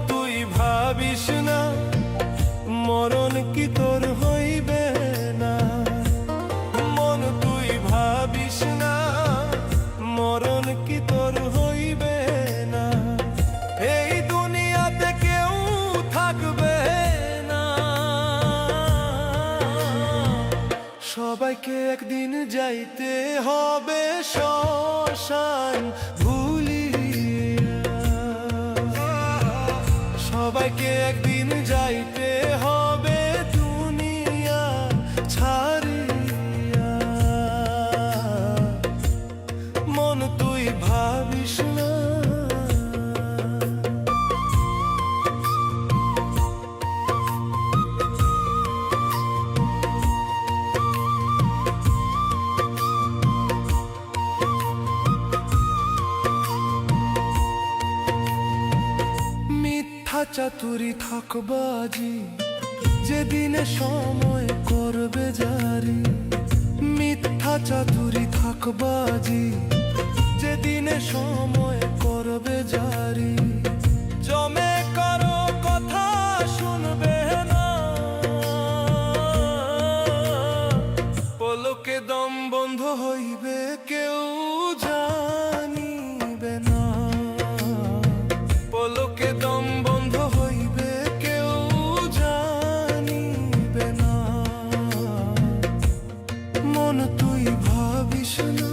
তুই ভাবিস না মরণ কি তোর হইবে না, মন তুই ভাবিস না মরণ কি তোর হইবে না। এই দুনিয়াতে কেউ থাকবে না, সবাইকে একদিন যাইতে হবে শ্মশান ভুলিয়া, সবাইকে একদিন যাইতে হবে দুনিয়া ছাড়িয়া। মন তুই ভাবিস না। চাতুরি থাকবাজি যেদিনে সময় করবে জারি, মিথ্যা চাতুরি থাকবাজি যেদিনে সময় করবে জারি। জমে কারো কথা শুনবে না, পলকে দম বন্ধ হইবে কেউ জানিবে না, পলকে দম বন্ধ হইবে কেউ জানিবে না। মন তুই ভাবিস না।